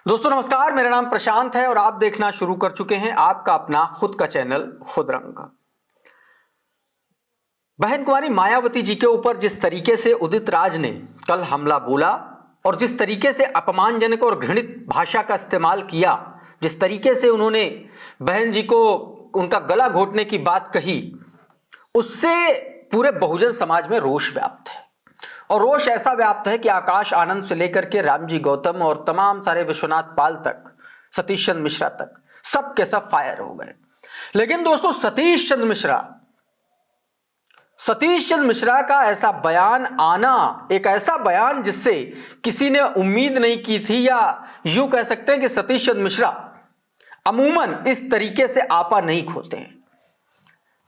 दोस्तों नमस्कार, मेरा नाम प्रशांत है और आप देखना शुरू कर चुके हैं आपका अपना खुद का चैनल खुदरंग। बहन कुमारी मायावती जी के ऊपर जिस तरीके से उदित राज ने कल हमला बोला और जिस तरीके से अपमानजनक और घृणित भाषा का इस्तेमाल किया, जिस तरीके से उन्होंने बहन जी को उनका गला घोटने की बात कही, उससे पूरे बहुजन समाज में रोष व्याप्त है। और रोष ऐसा व्याप्त है कि आकाश आनंद से लेकर के रामजी गौतम और तमाम सारे विश्वनाथ पाल तक, सतीश चंद्र मिश्रा तक, सब के सब फायर हो गए। लेकिन दोस्तों सतीश चंद्र मिश्रा का ऐसा बयान आना, एक ऐसा बयान जिससे किसी ने उम्मीद नहीं की थी, या यूं कह सकते हैं कि सतीश चंद्र मिश्रा अमूमन इस तरीके से आपा नहीं खोते हैं।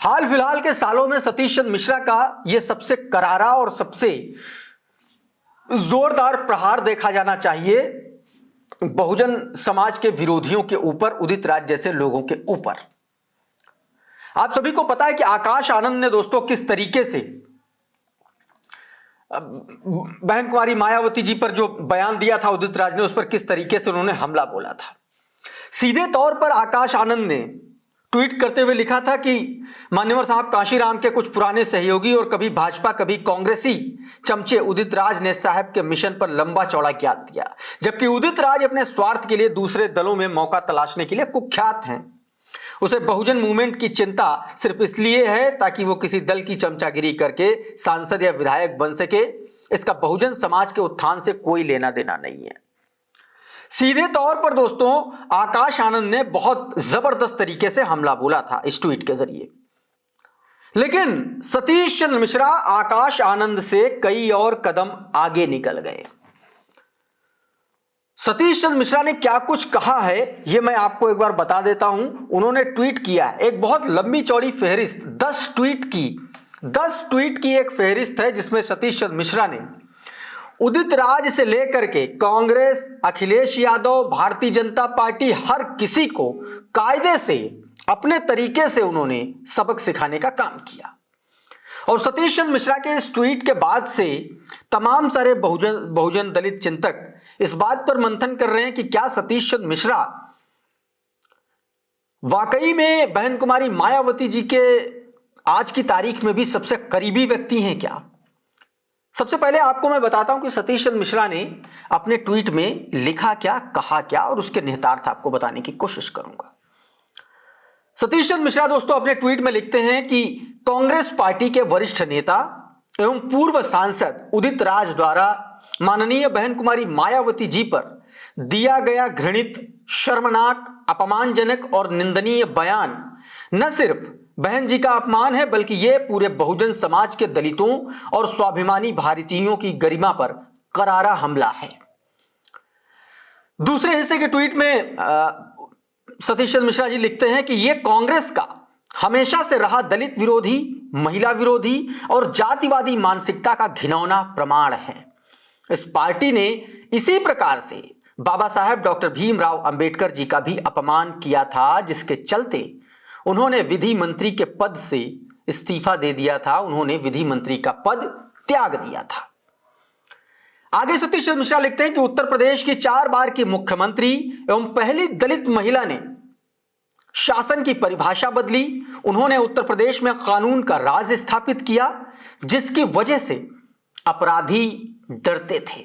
हाल फिलहाल के सालों में सतीश चंद्र मिश्रा का यह सबसे करारा और सबसे जोरदार प्रहार देखा जाना चाहिए बहुजन समाज के विरोधियों के ऊपर, उदित राज जैसे लोगों के ऊपर। आप सभी को पता है कि आकाश आनंद ने दोस्तों किस तरीके से बहन कुमारी मायावती जी पर जो बयान दिया था उदित राज ने, उस पर किस तरीके से उन्होंने हमला बोला था। सीधे तौर पर आकाश आनंद ने ट्वीट करते हुए लिखा था कि मान्यवर साहब कांशीराम के कुछ पुराने सहयोगी और कभी भाजपा कभी कांग्रेसी चमचे उदित राज ने साहब के मिशन पर लंबा चौड़ा ज्ञात दिया, जबकि उदित राज अपने स्वार्थ के लिए दूसरे दलों में मौका तलाशने के लिए कुख्यात हैं। उसे बहुजन मूवमेंट की चिंता सिर्फ इसलिए है ताकि वो किसी दल की चमचागिरी करके सांसद या विधायक बन सके। इसका बहुजन समाज के उत्थान से कोई लेना देना नहीं है। सीधे तौर पर दोस्तों आकाश आनंद ने बहुत जबरदस्त तरीके से हमला बोला था इस ट्वीट के जरिए। लेकिन सतीश चंद्र मिश्रा आकाश आनंद से कई और कदम आगे निकल गए। सतीश चंद्र मिश्रा ने क्या कुछ कहा है यह मैं आपको एक बार बता देता हूं। उन्होंने ट्वीट किया, एक बहुत लंबी चौड़ी फेहरिस्त, 10 ट्वीट की एक फेहरिस्त है जिसमें सतीश चंद्र मिश्रा ने उदित राज से लेकर के कांग्रेस, अखिलेश यादव, भारतीय जनता पार्टी, हर किसी को कायदे से अपने तरीके से उन्होंने सबक सिखाने का काम किया। और सतीश चंद्र मिश्रा के इस ट्वीट के बाद से तमाम सारे बहुजन दलित चिंतक इस बात पर मंथन कर रहे हैं कि क्या सतीश चंद्र मिश्रा वाकई में बहन कुमारी मायावती जी के आज की तारीख में भी सबसे करीबी व्यक्ति हैं क्या। सबसे पहले आपको मैं बताता हूं कि सतीश चंद्र मिश्रा ने अपने ट्वीट में लिखा क्या, कहा क्या, और उसके निहितार्थ आपको बताने की कोशिश करूंगा। सतीश चंद्र मिश्रा दोस्तों अपने ट्वीट में लिखते हैं कि कांग्रेस पार्टी के वरिष्ठ नेता एवं पूर्व सांसद उदित राज द्वारा माननीय बहन कुमारी मायावती जी पर दिया गया घृणित, शर्मनाक, अपमानजनक और निंदनीय बयान न सिर्फ बहन जी का अपमान है, बल्कि यह पूरे बहुजन समाज के दलितों और स्वाभिमानी भारतीयों की गरिमा पर करारा हमला है। दूसरे हिस्से के ट्वीट में सतीश चंद्र मिश्रा जी लिखते हैं कि यह कांग्रेस का हमेशा से रहा दलित विरोधी, महिला विरोधी और जातिवादी मानसिकता का घिनौना प्रमाण है। इस पार्टी ने इसी प्रकार से बाबा साहेब डॉक्टर भीमराव अंबेडकर जी का भी अपमान किया था, जिसके चलते उन्होंने विधि मंत्री के पद से इस्तीफा दे दिया था, उन्होंने विधि मंत्री का पद त्याग दिया था। आगे सतीश चंद्र मिश्रा लिखते हैं कि उत्तर प्रदेश की 4 बार की मुख्यमंत्री एवं पहली दलित महिला ने शासन की परिभाषा बदली। उन्होंने उत्तर प्रदेश में कानून का राज स्थापित किया, जिसकी वजह से अपराधी डरते थे।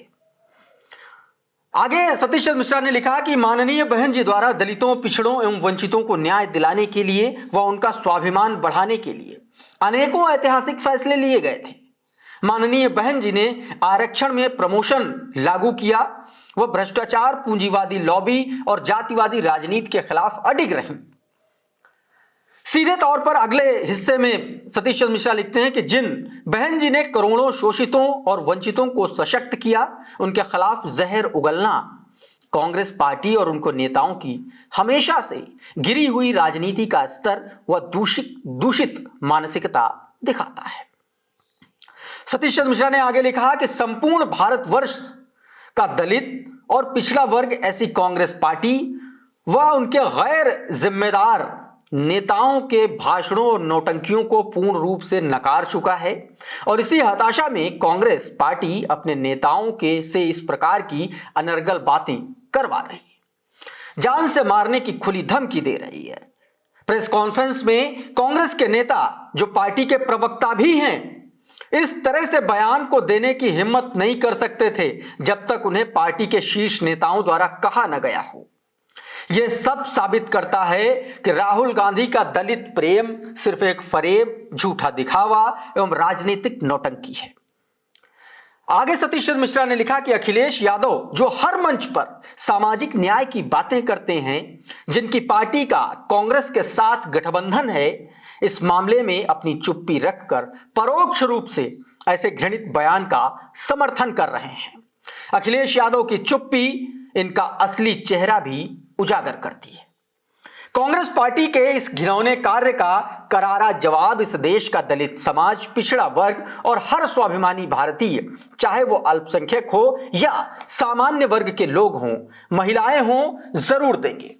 आगे सतीश चंद्र मिश्रा ने लिखा कि माननीय बहन जी द्वारा दलितों, पिछड़ों एवं वंचितों को न्याय दिलाने के लिए व उनका स्वाभिमान बढ़ाने के लिए अनेकों ऐतिहासिक फैसले लिए गए थे। माननीय बहन जी ने आरक्षण में प्रमोशन लागू किया, वह भ्रष्टाचार, पूंजीवादी लॉबी और जातिवादी राजनीति के खिलाफ अडिग रहीं। सीधे तौर पर अगले हिस्से में सतीश चंद्र मिश्रा लिखते हैं कि जिन बहन जी ने करोड़ों शोषितों और वंचितों को सशक्त किया, उनके खिलाफ जहर उगलना कांग्रेस पार्टी और उनको नेताओं की हमेशा से गिरी हुई राजनीति का स्तर व दूषित मानसिकता दिखाता है। सतीश चंद्र मिश्रा ने आगे लिखा कि संपूर्ण भारतवर्ष का दलित और पिछड़ा वर्ग ऐसी कांग्रेस पार्टी व उनके गैर जिम्मेदार नेताओं के भाषणों और नौटंकियों को पूर्ण रूप से नकार चुका है और इसी हताशा में कांग्रेस पार्टी अपने नेताओं के से इस प्रकार की अनर्गल बातें करवा रही है। जान से मारने की खुली धमकी दे रही है। प्रेस कॉन्फ्रेंस में कांग्रेस के नेता, जो पार्टी के प्रवक्ता भी हैं, इस तरह से बयान को देने की हिम्मत नहीं कर सकते थे जब तक उन्हें पार्टी के शीर्ष नेताओं द्वारा कहा न गया हो। यह सब साबित करता है कि राहुल गांधी का दलित प्रेम सिर्फ एक फरेब, झूठा दिखावा एवं राजनीतिक नौटंकी है। आगे सतीश चंद्र मिश्रा ने लिखा कि अखिलेश यादव जो हर मंच पर सामाजिक न्याय की बातें करते हैं, जिनकी पार्टी का कांग्रेस के साथ गठबंधन है, इस मामले में अपनी चुप्पी रखकर परोक्ष रूप से ऐसे घृणित बयान का समर्थन कर रहे हैं। अखिलेश यादव की चुप्पी इनका असली चेहरा भी उजागर करती है। कांग्रेस पार्टी के इस घिनौने कार्य का करारा जवाब इस देश का दलित समाज, पिछड़ा वर्ग और हर स्वाभिमानी भारतीय, चाहे वो अल्पसंख्यक हो या सामान्य वर्ग के लोग हों, महिलाएं हों, जरूर देंगे।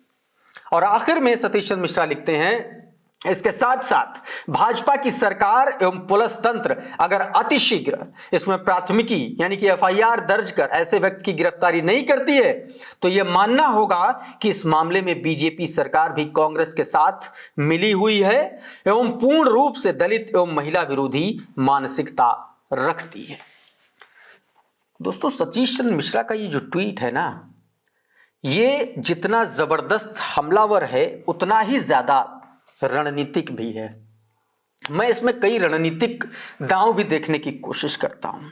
और आखिर में सतीश चंद्र मिश्रा लिखते हैं, इसके साथ साथ भाजपा की सरकार एवं पुलिस तंत्र अगर अतिशीघ्र इसमें प्राथमिकी यानी कि एफआईआर दर्ज कर ऐसे व्यक्ति की गिरफ्तारी नहीं करती है, तो यह मानना होगा कि इस मामले में बीजेपी सरकार भी कांग्रेस के साथ मिली हुई है एवं पूर्ण रूप से दलित एवं महिला विरोधी मानसिकता रखती है। दोस्तों, सतीश चंद्र मिश्रा का ये जो ट्वीट है ना, ये जितना जबरदस्त हमलावर है उतना ही ज्यादा रणनीतिक भी है। मैं इसमें कई रणनीतिक दांव भी देखने की कोशिश करता हूं।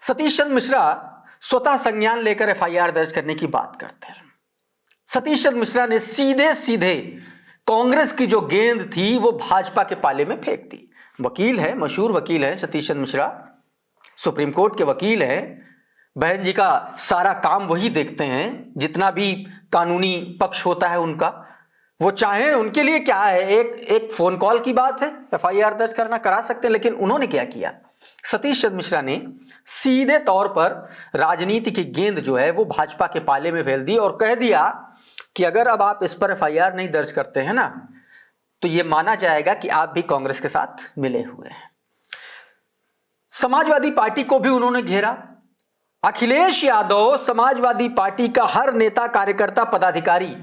सतीश चंद्र मिश्रा स्वतः संज्ञान लेकर एफआईआर दर्ज करने की बात करते हैं। सतीश चंद्र मिश्रा ने सीधे सीधे कांग्रेस की जो गेंद थी वो भाजपा के पाले में फेंक दी। वकील है, मशहूर वकील है सतीश चंद्र मिश्रा, सुप्रीम कोर्ट के वकील हैं। बहन जी का सारा काम वही देखते हैं, जितना भी कानूनी पक्ष होता है उनका, वो चाहे उनके लिए क्या है, एक फोन कॉल की बात है, एफआईआर दर्ज करना करा सकते हैं। लेकिन उन्होंने क्या किया, सतीश चंद्र मिश्रा ने सीधे तौर पर राजनीति की गेंद जो है वो भाजपा के पाले में फेल दी और कह दिया कि अगर अब आप इस पर एफआईआर नहीं दर्ज करते हैं ना, तो ये माना जाएगा कि आप भी कांग्रेस के साथ मिले हुए हैं। समाजवादी पार्टी को भी उन्होंने घेरा। अखिलेश यादव समाजवादी पार्टी का हर नेता, कार्यकर्ता, पदाधिकारी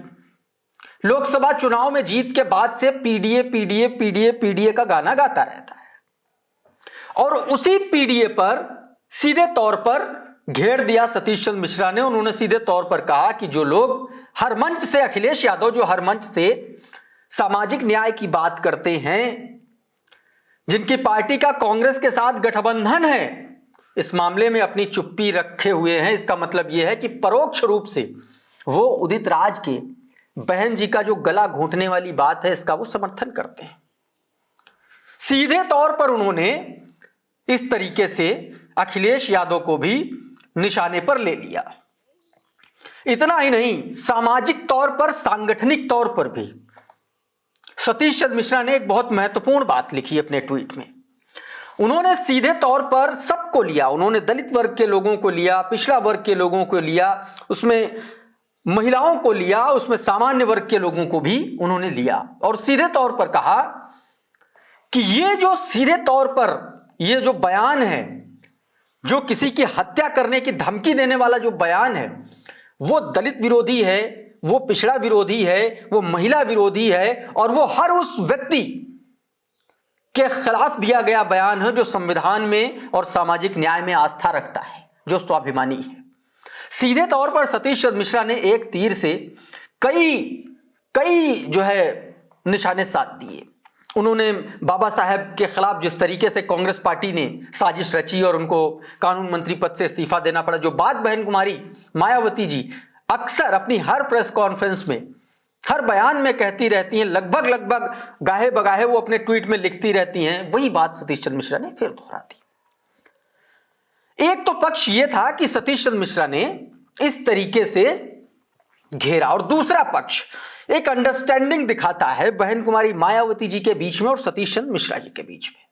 लोकसभा चुनाव में जीत के बाद से पीडीए पीडीए पीडीए पीडीए का गाना गाता रहता है और उसी पीडीए पर सीधे तौर पर घेर दिया सतीश चंद्र मिश्रा ने। उन्होंने सीधे तौर पर कहा कि जो लोग हर मंच से, अखिलेश यादव जो हर मंच से सामाजिक न्याय की बात करते हैं, जिनकी पार्टी का कांग्रेस के साथ गठबंधन है, इस मामले में अपनी चुप्पी रखे हुए हैं। इसका मतलब यह है कि परोक्ष रूप से वो उदित राज के बहन जी का जो गला घोंटने वाली बात है, इसका वो समर्थन करते हैं। सीधे तौर पर उन्होंने इस तरीके से अखिलेश यादव को भी निशाने पर ले लिया। इतना ही नहीं, सामाजिक तौर पर, सांगठनिक तौर पर भी सतीश चंद्र मिश्रा ने एक बहुत महत्वपूर्ण बात लिखी अपने ट्वीट में। उन्होंने सीधे तौर पर सबको लिया। उन्होंने दलित वर्ग के लोगों को लिया, पिछड़ा वर्ग के लोगों को लिया, उसमें महिलाओं को लिया, उसमें सामान्य वर्ग के लोगों को भी उन्होंने लिया और सीधे तौर पर कहा कि ये जो सीधे तौर पर ये जो बयान है, जो किसी की हत्या करने की धमकी देने वाला जो बयान है, वो दलित विरोधी है, वो पिछड़ा विरोधी है, वो महिला विरोधी है और वो हर उस व्यक्ति के खिलाफ दिया गया बयान है जो संविधान में और सामाजिक न्याय में आस्था रखता है, जो स्वाभिमानी है। सीधे तौर पर सतीश चंद्र मिश्रा ने एक तीर से कई जो है निशाने साध दिए। उन्होंने बाबा साहेब के खिलाफ जिस तरीके से कांग्रेस पार्टी ने साजिश रची और उनको कानून मंत्री पद से इस्तीफा देना पड़ा, जो बात बहन कुमारी मायावती जी अक्सर अपनी हर प्रेस कॉन्फ्रेंस में, हर बयान में कहती रहती हैं, लगभग गाहे बगाहे वो अपने ट्वीट में लिखती रहती हैं, वही बात सतीश चंद्र मिश्रा ने फिर दोहरा दी। एक तो पक्ष यह था कि सतीश चंद्र मिश्रा ने इस तरीके से घेरा और दूसरा पक्ष एक अंडरस्टैंडिंग दिखाता है बहन कुमारी मायावती जी के बीच में और सतीश चंद्र मिश्रा जी के बीच में।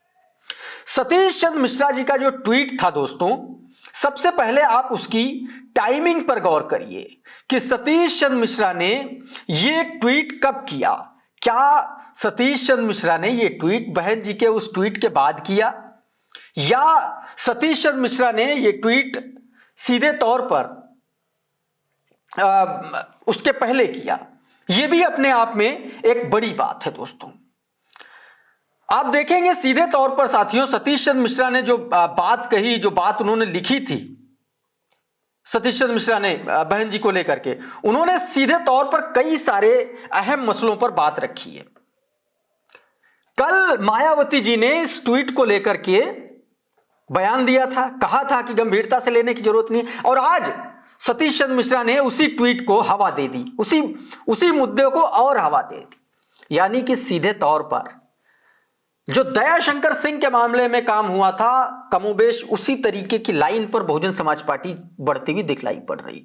सतीश चंद्र मिश्रा जी का जो ट्वीट था दोस्तों, सबसे पहले आप उसकी टाइमिंग पर गौर करिए कि सतीश चंद्र मिश्रा ने यह ट्वीट कब किया। क्या सतीश चंद्र मिश्रा ने यह ट्वीट बहन जी के उस ट्वीट के बाद किया, या सतीश चंद्र मिश्रा ने यह ट्वीट सीधे तौर पर उसके पहले किया, यह भी अपने आप में एक बड़ी बात है दोस्तों। आप देखेंगे सीधे तौर पर साथियों, सतीश चंद्र मिश्रा ने जो बात कही, जो बात उन्होंने लिखी थी, सतीश चंद्र मिश्रा ने बहन जी को लेकर के, उन्होंने सीधे तौर पर कई सारे अहम मसलों पर बात रखी है। कल मायावती जी ने इस ट्वीट को लेकर के बयान दिया था, कहा था कि गंभीरता से लेने की जरूरत नहीं है, और आज सतीश चंद्र मिश्रा ने उसी ट्वीट को हवा दे दी, उसी मुद्दे को और हवा दे दी। यानी कि सीधे तौर पर जो दयाशंकर सिंह के मामले में काम हुआ था, कमोबेश उसी तरीके की लाइन पर बहुजन समाज पार्टी बढ़ती हुई दिखलाई पड़ रही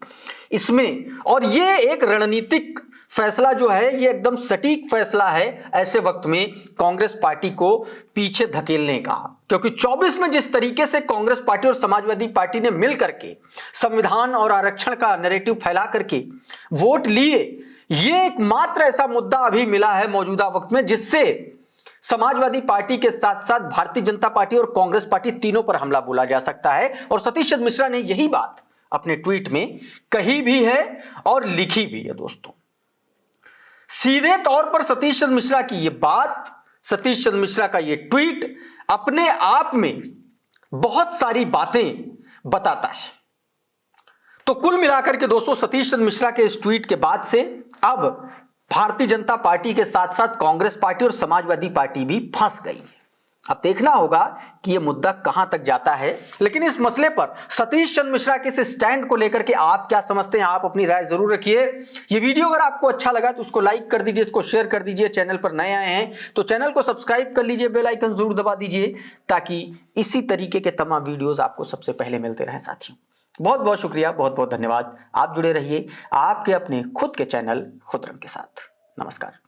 इसमें। और ये एक रणनीतिक फैसला जो है, ये एकदम सटीक फैसला है ऐसे वक्त में कांग्रेस पार्टी को पीछे धकेलने का, क्योंकि 24 में जिस तरीके से कांग्रेस पार्टी और समाजवादी पार्टी ने मिल करके संविधान और आरक्षण का नैरेटिव फैला करके वोट लिए, ये एकमात्र ऐसा मुद्दा अभी मिला है मौजूदा वक्त में जिससे समाजवादी पार्टी के साथ साथ भारतीय जनता पार्टी और कांग्रेस पार्टी तीनों पर हमला बोला जा सकता है। और सतीश चंद्र मिश्रा ने यही बात अपने ट्वीट में कही भी है और लिखी भी है दोस्तों। सीधे तौर पर सतीश चंद्र मिश्रा की यह बात, सतीश चंद्र मिश्रा का यह ट्वीट अपने आप में बहुत सारी बातें बताता है। तो कुल मिलाकर के दोस्तों, सतीश चंद्र मिश्रा के इस ट्वीट के बाद से अब भारतीय जनता पार्टी के साथ साथ कांग्रेस पार्टी और समाजवादी पार्टी भी फंस गई। अब देखना होगा कि यह मुद्दा कहां तक जाता है, लेकिन इस मसले पर सतीश चंद्र मिश्रा के इस स्टैंड को लेकर के आप क्या समझते हैं, आप अपनी राय जरूर रखिए। ये वीडियो अगर आपको अच्छा लगा तो उसको लाइक कर दीजिए, इसको शेयर कर दीजिए। चैनल पर नए आए हैं तो चैनल को सब्सक्राइब कर लीजिए, बेल आइकन जरूर दबा दीजिए, ताकि इसी तरीके के तमाम वीडियोज आपको सबसे पहले मिलते रहे साथियों। बहुत बहुत शुक्रिया, बहुत बहुत धन्यवाद। आप जुड़े रहिए आपके अपने खुद के चैनल खुदरंग के साथ। नमस्कार।